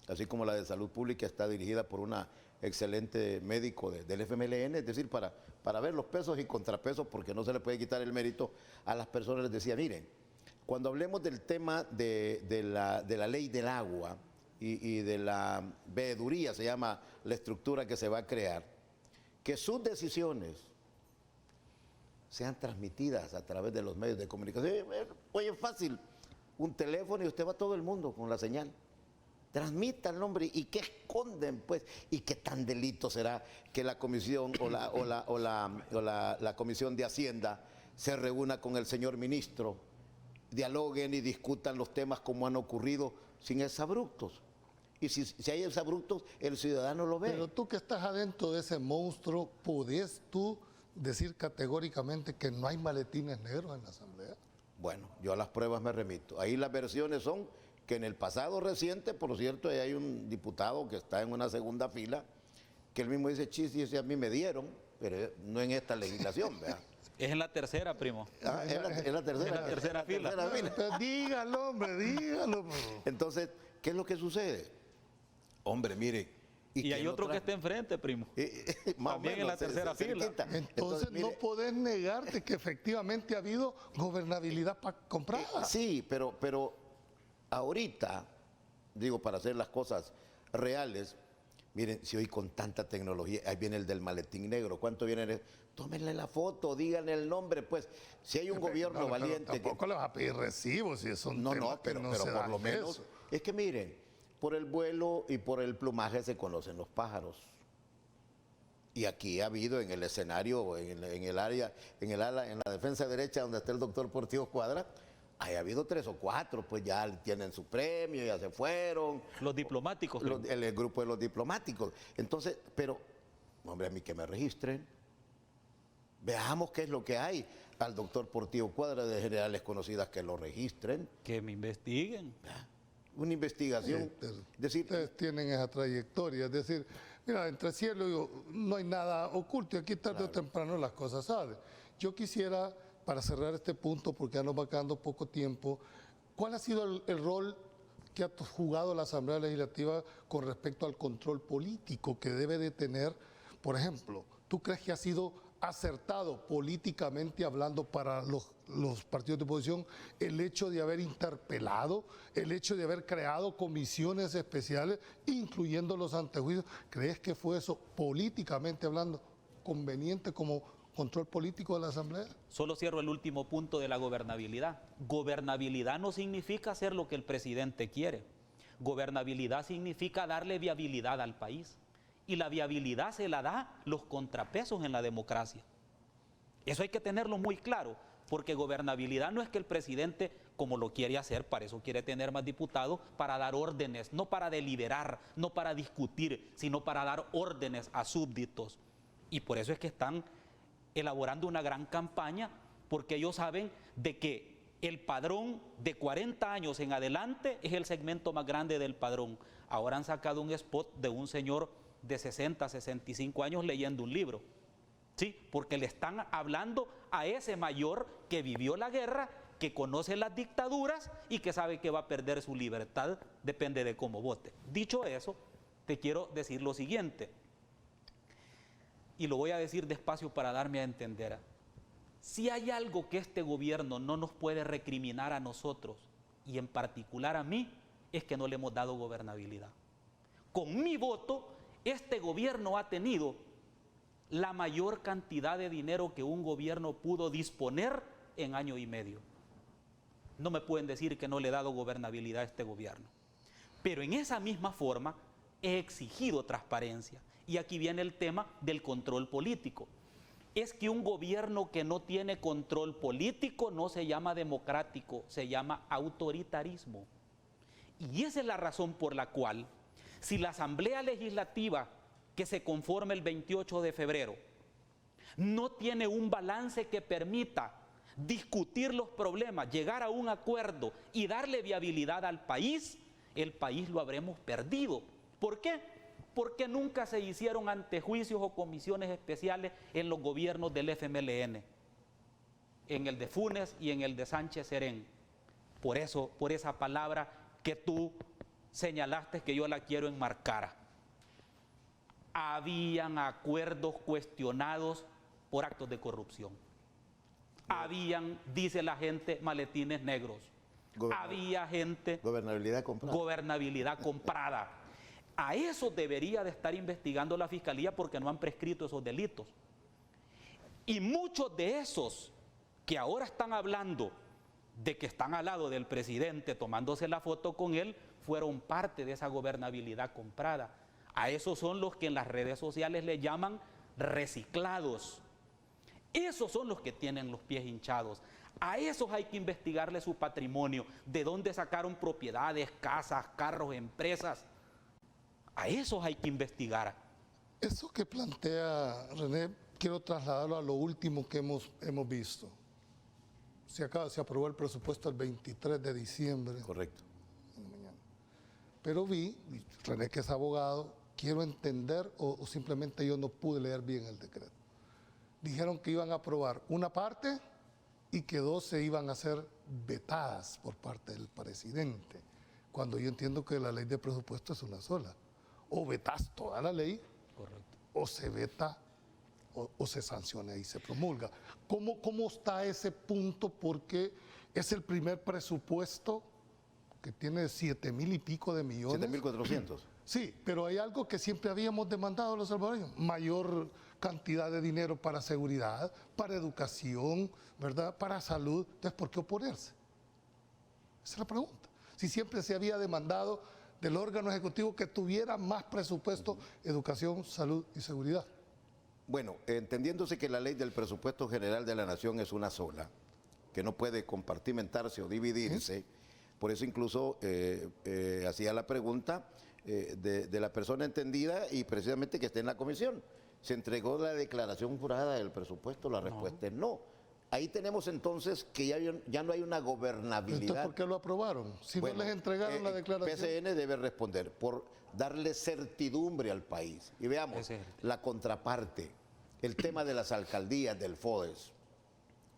así como la de Salud Pública está dirigida por una excelente médico del FMLN, es decir, para ver los pesos y contrapesos, porque no se le puede quitar el mérito a las personas. Les decía, miren, cuando hablemos del tema de la ley del agua y de la veeduría, se llama la estructura que se va a crear, que sus decisiones sean transmitidas a través de los medios de comunicación. Oye, es fácil, un teléfono y usted va a todo el mundo con la señal. Transmitan, hombre, ¿y qué esconden, pues? ¿Y qué tan delito será que la comisión o la comisión de Hacienda se reúna con el señor ministro, dialoguen y discutan los temas como han ocurrido sin exabruptos? Y si hay exabruptos, el ciudadano lo ve. Pero tú que estás adentro de ese monstruo, ¿podés tú decir categóricamente que no hay maletines negros en la Asamblea? Bueno, yo a las pruebas me remito. Ahí las versiones son que en el pasado reciente, por cierto, hay un diputado que está en una segunda fila, que él mismo dice, chis, y a mí me dieron, pero no en esta legislación, ¿verdad? Es en la tercera, primo. Ah, es la tercera. En la tercera fila. Pero dígalo, hombre, dígalo. Entonces, ¿qué es lo que sucede? Hombre, mire, Y hay quién lo otro que trae? está enfrente, primo. Más o También en la tercera fila. cerquita. Entonces no mire, podés negarte que efectivamente ha habido gobernabilidad comprada. sí, pero ahorita, digo, para hacer las cosas reales, miren, si hoy con tanta tecnología, ahí viene el del maletín negro, ¿cuánto viene? Tómenle la foto, díganle el nombre, pues, si hay un gobierno No, pero valiente que... tampoco le vas a pedir recibos si es un No, tema no, pero, que no pero se por da lo menos, eso. es que miren, por el vuelo y por el plumaje se conocen los pájaros. Y aquí ha habido en el escenario, en el área, en la defensa derecha donde está el doctor Portillo Cuadra, ha habido 3 o 4, pues ya tienen su premio, ya se fueron. Los diplomáticos. El grupo de los diplomáticos. Entonces, pero, hombre, a mí que me registren. Veamos qué es lo que hay. Al doctor Portillo Cuadra de Generales Conocidas que lo registren. Que me investiguen. Una investigación. Decir, Ustedes tienen esa trayectoria, es decir, mira, entre cielo y no hay nada oculto y aquí tarde o temprano las cosas salen. Yo quisiera, para cerrar este punto, porque ya nos va quedando poco tiempo, ¿cuál ha sido el rol que ha jugado la Asamblea Legislativa con respecto al control político que debe de tener? Por ejemplo, ¿tú crees que ha sido acertado políticamente hablando para los partidos de oposición el hecho de haber interpelado, el hecho de haber creado comisiones especiales, incluyendo los antejuicios? ¿Crees que fue eso, políticamente hablando, conveniente como control político de la Asamblea? Solo cierro el último punto de la gobernabilidad. Gobernabilidad no significa hacer lo que el presidente quiere. Gobernabilidad significa darle viabilidad al país. Y la viabilidad se la da los contrapesos en la democracia. Eso hay que tenerlo muy claro, porque gobernabilidad no es que el presidente, como lo quiere hacer, para eso quiere tener más diputados, para dar órdenes, no para deliberar, no para discutir, sino para dar órdenes a súbditos. Y por eso es que están elaborando una gran campaña, porque ellos saben de que el padrón de 40 años en adelante es el segmento más grande del padrón. Ahora han sacado un spot de un señor de 60, 65 años leyendo un libro. Sí, porque le están hablando a ese mayor que vivió la guerra, que conoce las dictaduras y que sabe que va a perder su libertad, depende de cómo vote. Dicho eso, te quiero decir lo siguiente, y lo voy a decir despacio para darme a entender. Si hay algo que este gobierno no nos puede recriminar a nosotros, y en particular a mí, es que no le hemos dado gobernabilidad. Con mi voto, este gobierno ha tenido la mayor cantidad de dinero que un gobierno pudo disponer en año y medio. No me pueden decir que no le he dado gobernabilidad a este gobierno. Pero en esa misma forma he exigido transparencia. Y aquí viene el tema del control político. Es que un gobierno que no tiene control político no se llama democrático, se llama autoritarismo. Y esa es la razón por la cual, si la Asamblea Legislativa que se conforma el 28 de febrero no tiene un balance que permita discutir los problemas, llegar a un acuerdo y darle viabilidad al país, el país lo habremos perdido. ¿Por qué? Porque nunca se hicieron antejuicios o comisiones especiales en los gobiernos del FMLN, en el de Funes y en el de Sánchez Serén. Por eso, por esa palabra que tú señalaste que yo la quiero enmarcar. Habían acuerdos cuestionados por actos de corrupción. Habían, dice la gente, maletines negros. Había gente... Gobernabilidad comprada. A eso debería de estar investigando la Fiscalía porque no han prescrito esos delitos. Y muchos de esos que ahora están hablando de que están al lado del presidente tomándose la foto con él, fueron parte de esa gobernabilidad comprada. A esos son los que en las redes sociales le llaman reciclados. Esos son los que tienen los pies hinchados. A esos hay que investigarle su patrimonio, de dónde sacaron propiedades, casas, carros, empresas. A esos hay que investigar. Eso que plantea René, quiero trasladarlo a lo último que hemos visto. Se aprobó el presupuesto el 23 de diciembre. Correcto. Pero René que es abogado, quiero entender o simplemente yo no pude leer bien el decreto. Dijeron que iban a aprobar una parte y que 2 se iban a ser vetadas por parte del presidente, cuando yo entiendo que la ley de presupuesto es una sola. o vetas toda la ley, Correcto. o se veta o se sanciona y se promulga. ¿Cómo está ese punto? Porque es el primer presupuesto que tiene 7,000 y pico de millones. 7,400. Sí, pero hay algo que siempre habíamos demandado los salvadoreños: mayor cantidad de dinero para seguridad, para educación, ¿verdad?, para salud. Entonces, ¿por qué oponerse? Esa es la pregunta. Si siempre se había demandado del órgano ejecutivo que tuviera más presupuesto, educación, salud y seguridad. Bueno, entendiéndose que la ley del presupuesto general de la nación es una sola, que no puede compartimentarse o dividirse, por eso incluso hacía la pregunta de la persona entendida y precisamente que esté en la comisión. ¿Se entregó la declaración jurada del presupuesto? La respuesta es no. Ahí tenemos entonces que ya no hay una gobernabilidad. Entonces, ¿por qué lo aprobaron? Si Bueno, no les entregaron la declaración. PCN debe responder por darle certidumbre al país. Y veamos la contraparte, el tema de las alcaldías, del FODES.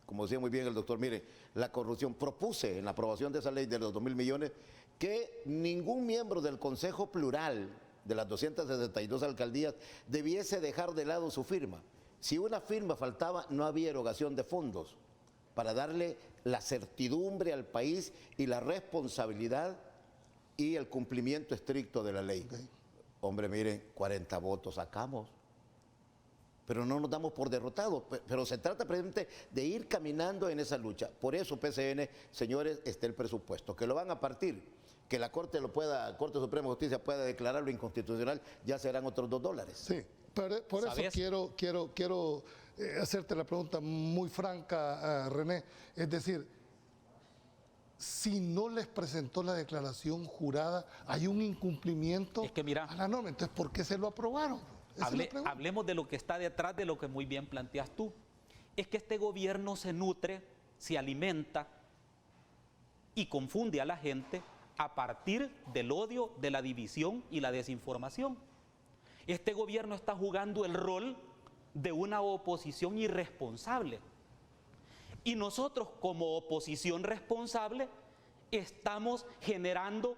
Como decía muy bien el doctor, mire, la corrupción. Propuse en la aprobación de esa ley de los 2,000 millones que ningún miembro del Consejo Plural de las 262 alcaldías debiese dejar de lado su firma. Si una firma faltaba, no había erogación de fondos, para darle la certidumbre al país y la responsabilidad y el cumplimiento estricto de la ley. Okay. Hombre, miren, 40 votos sacamos, pero no nos damos por derrotados. Pero se trata precisamente de ir caminando en esa lucha. Por eso, PCN, señores, está el presupuesto, que lo van a partir, que la Corte Corte Suprema de Justicia pueda declararlo inconstitucional, ya serán otros $2. Sí. Por eso quiero hacerte la pregunta muy franca, René. Es decir, si no les presentó la declaración jurada, hay un incumplimiento a la norma. Entonces, ¿por qué se lo aprobaron? Hablemos de lo que está detrás de lo que muy bien planteas tú. Es que este gobierno se nutre, se alimenta y confunde a la gente a partir del odio, de la división y la desinformación. Este gobierno está jugando el rol de una oposición irresponsable. Y nosotros, como oposición responsable, estamos generando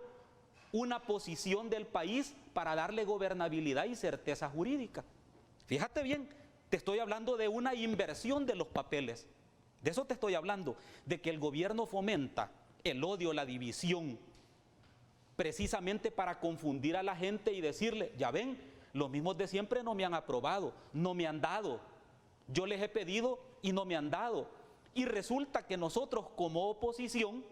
una posición del país para darle gobernabilidad y certeza jurídica. Fíjate bien, te estoy hablando de una inversión de los papeles. De eso te estoy hablando, de que el gobierno fomenta el odio, la división, precisamente para confundir a la gente y decirle, ya ven, los mismos de siempre no me han aprobado, no me han dado. Yo les he pedido y no me han dado. Y resulta que nosotros como oposición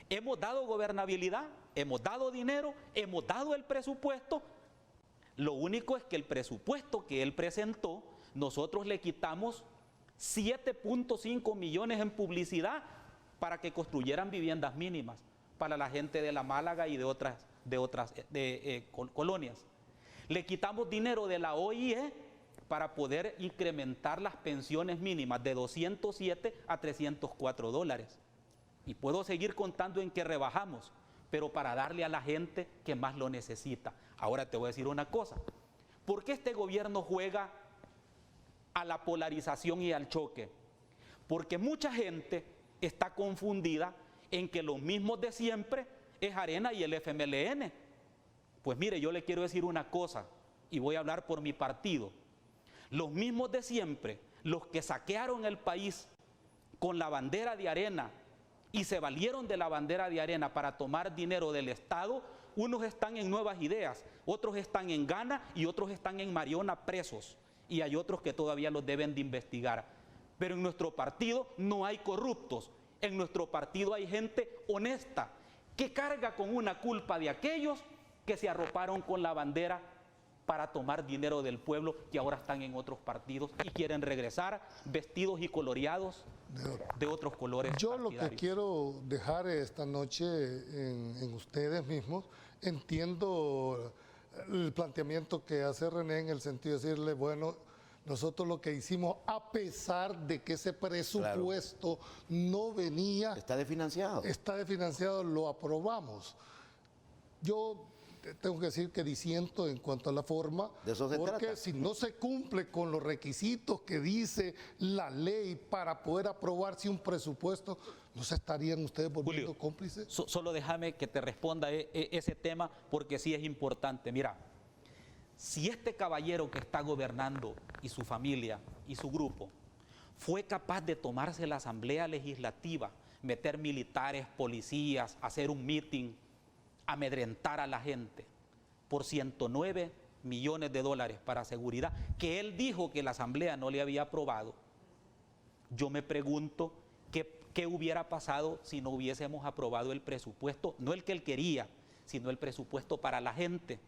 hemos dado gobernabilidad, hemos dado dinero, hemos dado el presupuesto. Lo único es que el presupuesto que él presentó, nosotros le quitamos 7.5 millones en publicidad para que construyeran viviendas mínimas para la gente de La Málaga y de otras colonias. Le quitamos dinero de la OIE para poder incrementar las pensiones mínimas de 207 a $304. Y puedo seguir contando en que rebajamos, pero para darle a la gente que más lo necesita. Ahora te voy a decir una cosa. ¿Por qué este gobierno juega a la polarización y al choque? Porque mucha gente está confundida en que los mismos de siempre es Arena y el FMLN. Pues mire, yo le quiero decir una cosa, y voy a hablar por mi partido. Los mismos de siempre, los que saquearon el país con la bandera de Arena y se valieron de la bandera de Arena para tomar dinero del Estado, unos están en Nuevas Ideas, otros están en Ghana y otros están en Mariona presos. Y hay otros que todavía los deben de investigar. Pero en nuestro partido no hay corruptos. En nuestro partido hay gente honesta que carga con una culpa de aquellos que se arroparon con la bandera para tomar dinero del pueblo, que ahora están en otros partidos y quieren regresar vestidos y coloreados de otros colores. Yo lo que quiero dejar esta noche en ustedes mismos, entiendo el planteamiento que hace René en el sentido de decirle, bueno, nosotros lo que hicimos, a pesar de que ese presupuesto no venía... Está desfinanciado, lo aprobamos. Yo tengo que decir que disiento en cuanto a la forma, de eso se porque trata. Si no se cumple con los requisitos que dice la ley para poder aprobarse un presupuesto, ¿no se estarían ustedes volviendo cómplices? Solo déjame que te responda ese tema, porque sí es importante. Mira, Si este caballero que está gobernando y su familia y su grupo fue capaz de tomarse la Asamblea Legislativa, meter militares, policías, hacer un meeting, amedrentar a la gente por 109 millones de dólares para seguridad, que él dijo que la Asamblea no le había aprobado, yo me pregunto qué hubiera pasado si no hubiésemos aprobado el presupuesto, no el que él quería, sino el presupuesto para la gente.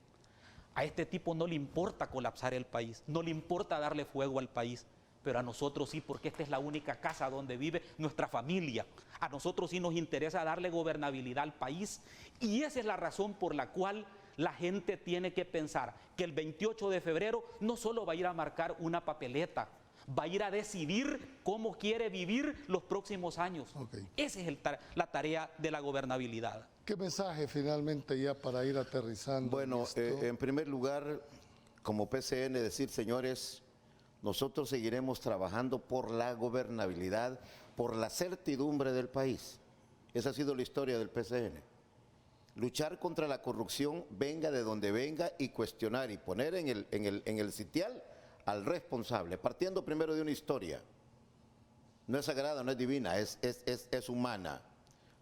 A este tipo no le importa colapsar el país, no le importa darle fuego al país, pero a nosotros sí, porque esta es la única casa donde vive nuestra familia. A nosotros sí nos interesa darle gobernabilidad al país, y esa es la razón por la cual la gente tiene que pensar que el 28 de febrero no solo va a ir a marcar una papeleta, va a ir a decidir cómo quiere vivir los próximos años. Okay. Esa es la tarea de la gobernabilidad. ¿Qué mensaje finalmente ya para ir aterrizando? Bueno, en primer lugar, como PCN, decir, señores, nosotros seguiremos trabajando por la gobernabilidad, por la certidumbre del país. Esa ha sido la historia del PCN. Luchar contra la corrupción, venga de donde venga, y cuestionar y poner en el sitial al responsable, partiendo primero de una historia. No es sagrada, no es divina, es humana.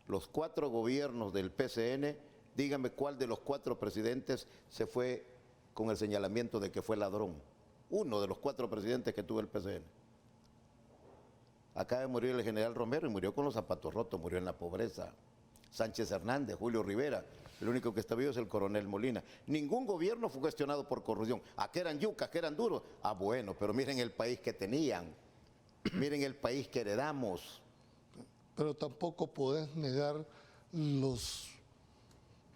Los 4 gobiernos del PCN, díganme cuál de los 4 presidentes se fue con el señalamiento de que fue ladrón. Uno de los 4 presidentes que tuvo el PCN. Acaba de morir el general Romero y murió con los zapatos rotos, murió en la pobreza. Sánchez Hernández, Julio Rivera, el único que está vivo es el coronel Molina. Ningún gobierno fue cuestionado por corrupción. ¿A qué eran yucas, qué eran duros? Ah, bueno, pero miren el país que tenían, miren el país que heredamos. Pero tampoco podés negar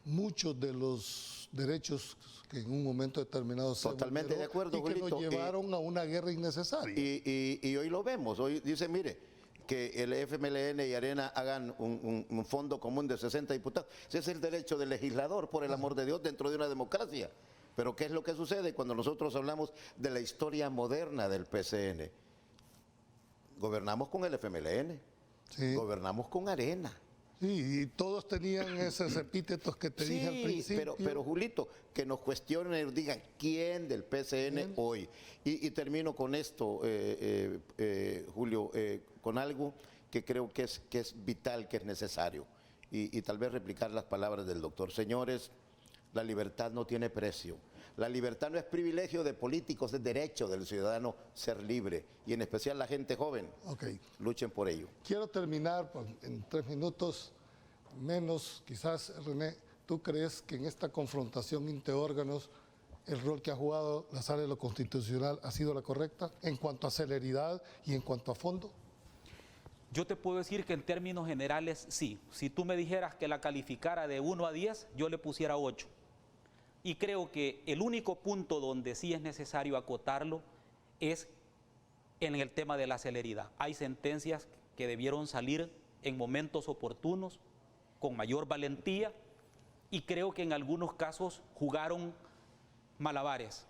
muchos de los derechos que en un momento determinado se totalmente de acuerdo, y que Julito, nos llevaron a una guerra innecesaria. Y hoy lo vemos, hoy dice, mire, que el FMLN y Arena hagan un fondo común de 60 diputados. Ese es el derecho del legislador, por el amor de Dios, dentro de una democracia. Pero ¿qué es lo que sucede cuando nosotros hablamos de la historia moderna del PCN? Gobernamos con el FMLN, sí. Gobernamos con Arena. Sí, y todos tenían esos epítetos que te dije al principio. Pero Julito, que nos cuestionen y nos digan quién del PCN hoy. Y termino con esto, Julio, con algo que creo que es vital, que es necesario. Y tal vez replicar las palabras del doctor. Señores, la libertad no tiene precio. La libertad no es privilegio de políticos, es derecho del ciudadano ser libre. Y en especial la gente joven. Okay. Luchen por ello. Quiero terminar en 3 minutos menos. Quizás, René, ¿tú crees que en esta confrontación interórganos el rol que ha jugado la Sala de lo Constitucional ha sido la correcta en cuanto a celeridad y en cuanto a fondo? Yo te puedo decir que en términos generales sí. Si tú me dijeras que la calificara de 1 a 10, yo le pusiera 8. Y creo que el único punto donde sí es necesario acotarlo es en el tema de la celeridad. Hay sentencias que debieron salir en momentos oportunos, con mayor valentía, y creo que en algunos casos jugaron malabares,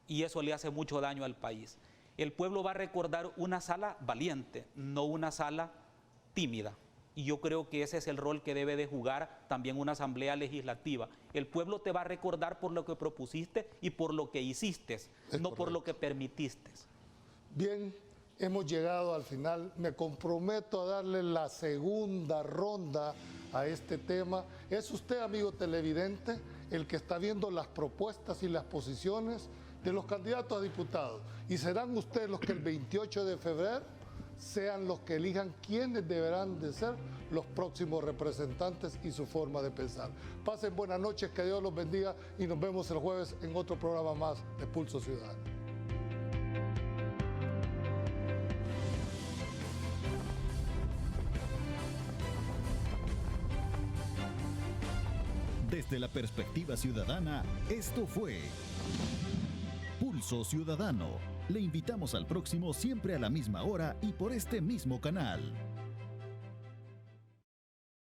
y eso le hace mucho daño al país. El pueblo va a recordar una sala valiente, no una sala tímida. Y yo creo que ese es el rol que debe de jugar también una asamblea legislativa. El pueblo te va a recordar por lo que propusiste y por lo que hiciste, no por lo que permitiste. Bien, hemos llegado al final. Me comprometo a darle la segunda ronda a este tema. Es usted, amigo televidente, el que está viendo las propuestas y las posiciones de los candidatos a diputados. Y serán ustedes los que el 28 de febrero sean los que elijan quiénes deberán de ser los próximos representantes y su forma de pensar. Pasen buenas noches, que Dios los bendiga y nos vemos el jueves en otro programa más de Pulso Ciudadano. Desde la perspectiva ciudadana, esto fue Pulso Ciudadano. Le invitamos al próximo, siempre a la misma hora y por este mismo canal.